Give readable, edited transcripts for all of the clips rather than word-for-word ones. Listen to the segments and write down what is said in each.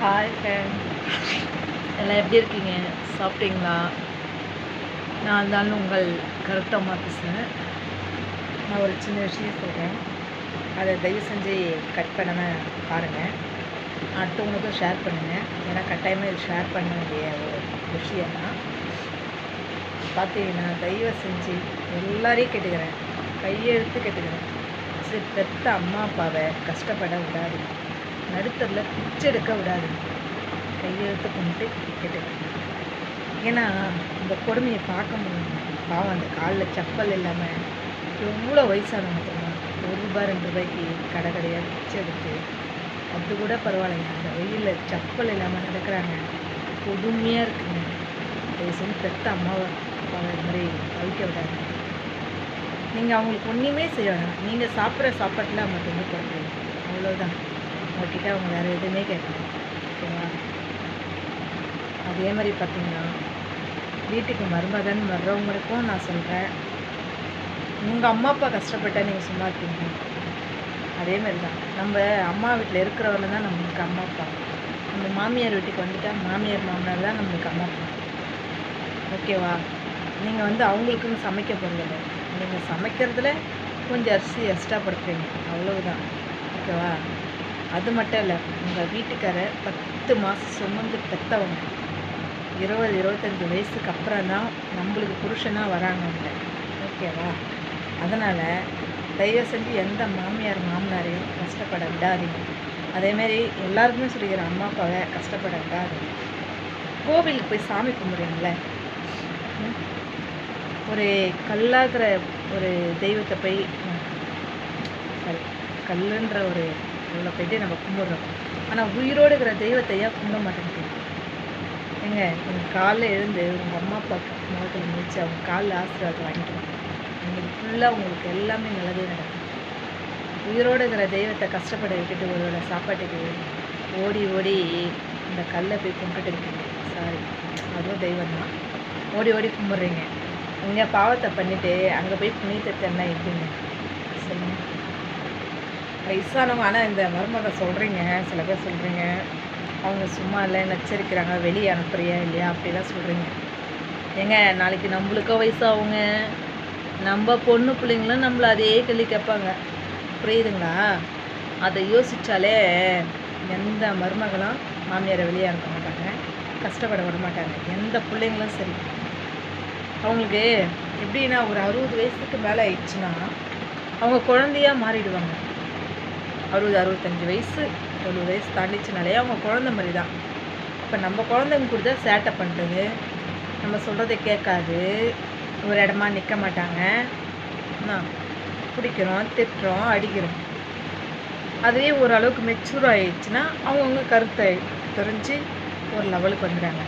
Hi friend, எல்லாம் எப்படி இருக்கீங்க? சாப்பிட்டீங்களா? நான் இருந்தாலும் உங்கள் கருத்தம்மா பேசுகிறேன். நான் ஒரு சின்ன விஷயம் சொல்கிறேன், அதை தயவு செஞ்சு கட் பண்ணாமல் பாருங்கள், அடுத்தவங்களுக்கும் ஷேர் பண்ணுங்கள். ஏன்னா கட்டாயமாக இது ஷேர் பண்ண வேண்டிய ஒரு விஷயம்தான். பார்த்தீங்கன்னா தயவு செஞ்சு எல்லாரையும் கேட்டுக்கிறேன், கையெழுத்து கேட்டுக்கிறேன், சரி பெற்ற அம்மா அப்பாவை கஷ்டப்பட விடாது, நடுத்தரில் பிச்சை எடுக்க விடாது, கையெழுத்து கும்பிட்டு கேட்டுக்கிறேன். ஏன்னா இந்த கொடுமையை பார்க்க முடியும். பாவம் அந்த காலில் செப்பல் இல்லாமல் எவ்வளோ வயசானவங்க தெரியுமா, ₹1 ₹2 கடை கடையாக பிச்சை எடுத்து, அது கூட பரவாயில்லைங்க, அந்த வெயிலில் செப்பல் இல்லாமல் நடக்கிறாங்க. கொடுமையாக இருக்குங்க. தயவு செஞ்சு பெற்ற அம்மாவை அப்பாவை இது மாதிரி தவிக்க விடாது. நீங்கள் அவங்களுக்கு ஒன்றுமே செய்ய வேணாம், நீங்கள் சாப்பிட்ற சாப்பாட்டில் அவங்க வந்து கொடுக்குறீங்க, அவ்வளோதான். உங்கள்கிட்ட அவங்க வேறு எதுவுமே கேட்கணும், ஓகேவா? அதே மாதிரி பார்த்திங்கன்னா வீட்டுக்கு மருமகன் வர்றவங்களுக்கும் நான் சொல்கிறேன், உங்கள் அம்மா அப்பா கஷ்டப்பட்டால் நீங்கள் சும்மா இருக்கீங்க. அதே மாதிரி தான் நம்ம அம்மா வீட்டில் இருக்கிறவங்க தான் நம்மளுக்கு அம்மா அப்பா. நம்ம மாமியார் வீட்டுக்கு வந்துட்டால் மாமியார் மாமனார் தான் நம்மளுக்கு அம்மா அப்பா, ஓகேவா? நீங்கள் வந்து அவங்களுக்குன்னு சமைக்க போகிறதில்ல, நீங்கள் சமைக்கிறதுல கொஞ்சம் அரிசி எக்ஸ்ட்ரா படுத்துறீங்க, அவ்வளவுதான், ஓகேவா? அது மட்டும் இல்லை, உங்கள் வீட்டுக்காரர் 10 மாதம் சுமந்து பெற்றவங்க, 20-25 வயசுக்கு அப்புறம் தான் நம்மளுக்கு புருஷனாக வராங்க அவங்க, ஓகேவா? அதனால் தயவு செஞ்சு எந்த மாமியார் மாமனாரையும் கஷ்டப்பட விடாதீங்க. அதேமாரி எல்லாருக்குமே சொல்லிக்கிறேன், அம்மா அப்பாவை கஷ்டப்பட விடாதீங்க. கோவிலுக்கு போய் சாமி கும்பிட்றீங்களே, ஒரு கல்லாகிற ஒரு தெய்வத்தை போய் சரி கல்லுன்ற ஒரு உள்ள போய்ட்டு நம்ம கும்பிட்றோம், ஆனால் உயிரோடு இருக்கிற தெய்வத்தை ஏன் கும்பிட மாட்டேங்குது? ஏங்க கொஞ்சம் காலைல எழுந்து உங்கள் அம்மா அப்பாவுக்கு முகத்தில் முடிச்சு அவங்க காலில் ஆசீர்வாதம் வாங்கிக்கணும். உங்களுக்கு ஃபுல்லாக உங்களுக்கு எல்லாமே நல்லதே நடக்கும். உயிரோடு இருக்கிற தெய்வத்தை கஷ்டப்பட விட்டுட்டு ஒரு வேளை சாப்பாட்டுக்கு ஓடி ஓடி இந்த கல்லை போய் கும்பிட்டு இருக்கீங்க. சாரி, அதுவும் தெய்வம் தான். ஓடி ஓடி கும்பிட்றீங்க, இங்கே பாவத்தை பண்ணிவிட்டு அங்கே போய் புனிதத்தை என்ன எப்படிங்க சொல்லுங்க? வயசானவங்க. ஆனால் இந்த மருமக சொல்கிறீங்க, சில பேர் சொல்கிறீங்க அவங்க சும்மா இல்லை நச்சரிக்கிறாங்க, வெளியே அனுப்புறியா இல்லையா அப்படிலாம் சொல்கிறீங்க. ஏங்க நாளைக்கு நம்மளுக்கோ வயசாகுங்க, நம்ம பொண்ணு பிள்ளைங்களும் நம்மளை அதே கேள்வி கேட்பாங்க, புரியுதுங்களா? அதை யோசித்தாலே எந்த மருமகளும் மாமியாரை வெளியே அனுப்ப மாட்டாங்க, கஷ்டப்பட விட மாட்டாங்க. எந்த பிள்ளைங்களும் சரி, அவங்களுக்கு எப்படின்னா ஒரு 60 வயசுக்கு மேலே ஆயிடுச்சுன்னா அவங்க குழந்தையாக மாறிடுவாங்க. 60-65 வயசு 70 வயசு தாண்டிச்சுனாலே அவங்க குழந்தை மாதிரி தான். இப்போ நம்ம குழந்தைங்க கூட தான் சேட்டை பண்ணுறது, நம்ம சொல்கிறத கேட்காது, ஒரு இடமா நிற்க மாட்டாங்க, பிடிக்கிறோம், திட்டுறோம், அடிக்கிறோம். அதுவே ஓரளவுக்கு மெச்சூர் ஆகிடுச்சுன்னா அவங்கவுங்க கருத்தை தெரிஞ்சு ஒரு லெவலுக்கு வந்துடுறாங்க.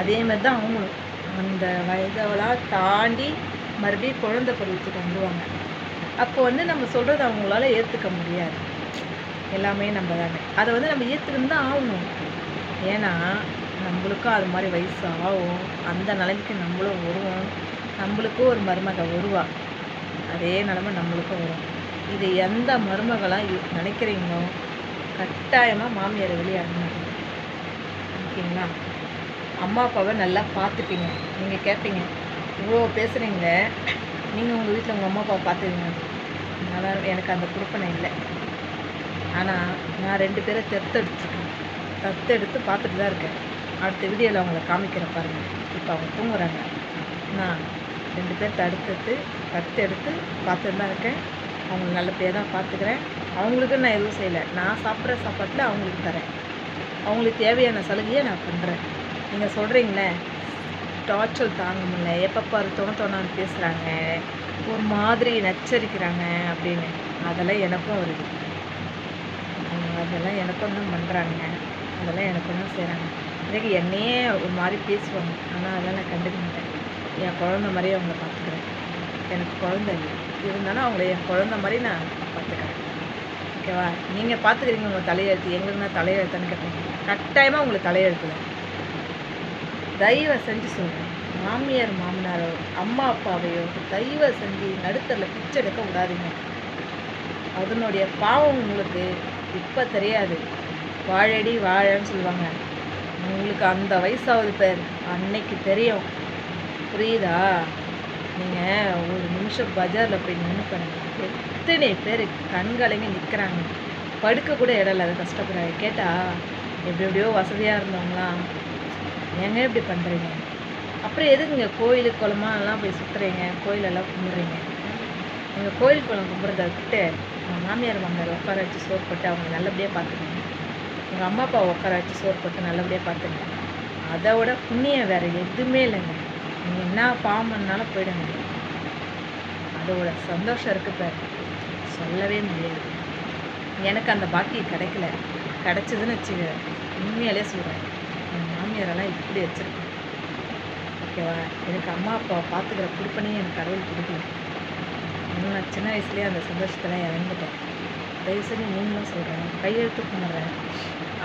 அதே மாதிரி தான் அவங்களும் அந்த வயதெல்லாம் தாண்டி மறுபடியும் குழந்தை பருவத்துக்கு வந்துடுவாங்க. அப்போ வந்து நம்ம சொல்கிறத அவங்களால ஏற்றுக்க முடியாது, எல்லாமே நம்ம தானே, அதை வந்து நம்ம ஏற்றுக்கின்னு தான் ஆகணும். ஏன்னா நம்மளுக்கும் அது மாதிரி வயசு ஆகும், அந்த நிலைமைக்கு நம்மளும் வருவோம், நம்மளுக்கும் ஒரு மருமக வருவா, அதே நிலமை நம்மளுக்கும் வரும். இது எந்த மருமகளாக நினைக்கிறீங்களோ கட்டாயமாக மாமியாரை வெளியே அனுப்ப, ஓகேங்களா? அம்மா அப்பாவை நல்லா பார்த்துப்பீங்க. நீங்கள் கேட்பீங்க, இவ்வளோ பேசுகிறீங்க, நீங்கள் உங்கள் வீட்டில் உங்கள் அம்மா அப்பாவை பார்த்துக்கீங்க. அதனால் எனக்கு அந்த கொடுப்பனை இல்லை. ஆனால் நான் 2 பேரை தத்தெடுத்து பார்த்துட்டு தான் இருக்கேன். அடுத்த வீடியோவில் அவங்கள காமிக்கிற பாருங்கள். இப்போ அவங்க தூங்குறாங்க, நான் 2 பேர் தத்தெடுத்து பார்த்துட்டு தான் இருக்கேன். அவங்கள நல்லபடியாக தான் பார்த்துக்கிறேன். அவங்களுக்கு நான் எதுவும் செய்யலை, நான் சாப்பிட்ற சாப்பாட்டில் அவங்களுக்கு தரேன், அவங்களுக்கு தேவையான சலுகையை நான் பண்ணுறேன். நீங்கள் சொல்கிறீங்களே டார்ச்சல் தாங்க முடியல, எப்போ பாரு தோணான்னு பேசுகிறாங்க, ஒரு மாதிரி நச்சரிக்கிறாங்க அப்படின்னு, அதெல்லாம் எனக்கும் வருது. அதெல்லாம் எனக்கும் தான் பண்ணுறாங்க, அதெல்லாம் எனக்கும் தான் செய்கிறாங்க. எனக்கு என்னையே ஒரு மாதிரி பேசுவாங்க, ஆனால் அதெல்லாம் நான் கண்டுக்க மாட்டேன். என் குழந்த மாதிரியே அவங்கள பார்த்துக்கிறேன். எனக்கு குழந்தை இல்லை, இருந்தாலும் அவங்கள என் குழந்த மாதிரி நான் பார்த்துக்கிறேன், ஓகேவா? நீங்கள் பார்த்துக்கிறீங்க உங்கள் தலையெழுத்து, எங்களுக்கு நான் தலையெழுத்தான்னு கேட்பீங்க. கட்டாயமாக உங்களுக்கு தலையெழுத்து தான். தயவை செஞ்சு சொல்கிறேன், மாமியார் மாமனாரோ அம்மா அப்பாவையோ தயவை செஞ்சு நடுத்தரில் பிச்சை எடுக்க விடாதீங்க. அதனுடைய பாவம் உங்களுக்கு இப்போ தெரியாது, வாழடி வாழன்னு சொல்லுவாங்க. உங்களுக்கு அந்த வயசாகுது பேர், அன்னைக்கு தெரியும். புரியுதா? நீங்கள் ஒரு நிமிஷம் பஜாரில் போய் நின்று பாருங்க, எத்தனை பேர் கண்கலங்கி நிற்கிறாங்க. படுக்க கூட இடம் இல்லாத கஷ்டப்படுறாங்க. கேட்டால் எப்படி எப்படியோ வசதியாக இருந்தவங்களாம் ஏங்க இப்படி பண்ணுறீங்க? அப்புறம் எதுக்குங்க கோயில் குளமாலாம் போய் சுற்றுறீங்க, கோயிலெல்லாம் கும்பிட்றீங்க? நீங்கள் கோயில் குளம் கும்பிட்றத விட்டு உங்கள் மாமியார் உட்கார வச்சு சோறு போட்டு அவங்க நல்லபடியாக பார்த்துக்கங்க. உங்கள் அம்மா அப்பாவை உட்கார வச்சு சோறு போட்டு நல்லபடியாக பார்த்துக்கங்க. அதை விட புண்ணியம் வேறு எதுவுமே இல்லைங்க. நீங்கள் என்ன பாவம் பண்ணாலும் போயிடுங்க. அதோட சந்தோஷம் இருக்குது பாரு, சொல்லவே முடியாது. எனக்கு அந்த பாக்கியம் கிடைக்கல. கிடச்சிதுன்னு வச்சுக்க, உண்மையாலே சொல்கிறேன், என் மாமியாரெல்லாம் இப்படி வச்சுருக்கேன். ஓகேவா? எனக்கு அம்மா அப்பாவை பார்த்துக்கிற கொடுப்பனையும் எனக்கு கடவுள் கொடுக்கல. இன்னும் நான் சின்ன வயசுலேயே அந்த சந்தோஷத்தில் இறந்துட்டேன். தயவு செஞ்சு நீங்களும் சொல்கிறேன், கையெழுத்து கும்பிட்றேன்,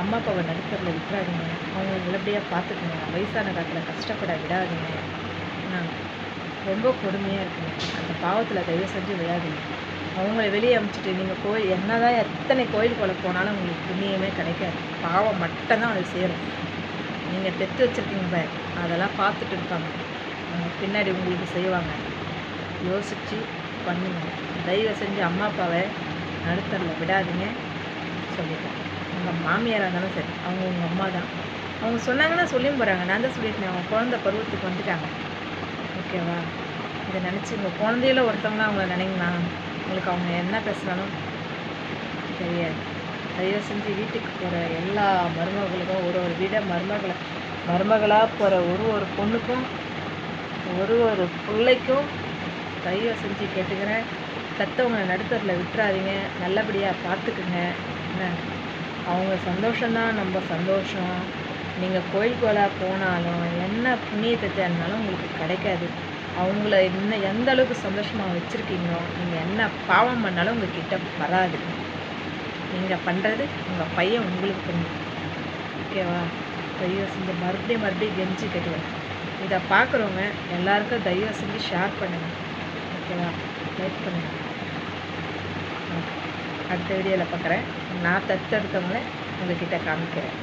அம்மா அப்பாவை நடுத்தரில் விட்டுறாதீங்க. அவங்க நல்லபடியாக பார்த்துக்குங்க. வயசான காலத்தில் கஷ்டப்பட விடாதீங்க. நான் ரொம்ப கொடுமையாக இருக்குங்க. அந்த பாவத்தில் தயவு செஞ்சு விடாதீங்க. அவங்கள வெளியே அனுப்பிச்சிட்டு நீங்கள் கோயில் என்ன தான் எத்தனை கோயில் கொலை போனாலும் உங்களுக்கு புண்ணியமே கிடைக்காது. பாவம் மட்டும்தான் அது சேரும். நீங்கள் பெற்று வச்சுருக்கீங்க பார், அதெல்லாம் பார்த்துட்டு இருப்பாங்க, அவங்க பின்னாடி உங்களுக்கு செய்வாங்க. யோசித்து பண்ணுங்க. தயவு செஞ்சு அம்மா அப்பாவை நடுத்தரில் விடாதீங்க சொல்லிட்டேன். உங்கள் மாமியாராக இருந்தாலும் சரி, அவங்க உங்கள் அம்மா தான். அவங்க சொன்னாங்கன்னா சொல்லியும் போகிறாங்க. நான் தான் சொல்லியிருக்கேன், அவங்க குழந்த பருவத்துக்கு வந்துட்டாங்க. ஓகேவா? இதை நினச்சி உங்கள் குழந்தையில ஒருத்தவங்களாம் அவங்கள நினைங்கன்னா உங்களுக்கு அவங்க என்ன பேசுனாலும் தெரியாது. தயவு செஞ்சு வீட்டுக்கு போகிற எல்லா மருமகளுக்கும், ஒரு வீடை மருமகளாக போகிற ஒரு பொண்ணுக்கும், ஒரு பிள்ளைக்கும் தயவு செஞ்சு கேட்டுக்கிறேன், பெற்றவங்களை நடுத்தரில் விட்டுறாதீங்க. நல்லபடியாக பார்த்துக்குங்க. என்ன, அவங்க சந்தோஷம்தான் நம்ம சந்தோஷம். நீங்கள் கோயில் கோயிலாக போனாலும் என்ன புண்ணியத்தை தேடினாலும் உங்களுக்கு கிடைக்காது. அவங்கள இன்னும் எந்த அளவுக்கு சந்தோஷமாக வச்சுருக்கீங்களோ, நீங்கள் என்ன பாவம் பண்ணாலும் உங்கள் கிட்ட வராது. நீங்கள் பண்ணுறது உங்கள் பையன் உங்களுக்கு பண்ணும். ஓகேவா? தயவு செஞ்சு மறுபடியும் கெஞ்சி கேட்டுக்கிறேன். இதை பார்க்குறவங்க எல்லாருக்கும் தயவு செஞ்சு ஷேர் பண்ணுங்கள். ஓகேவா? லைக் பண்ணுங்கள். அடுத்த வீடியோவில் பார்க்குறேன். நான் தத்தெடுத்தவங்கள உங்கள்கிட்ட காமிக்கிறேன்.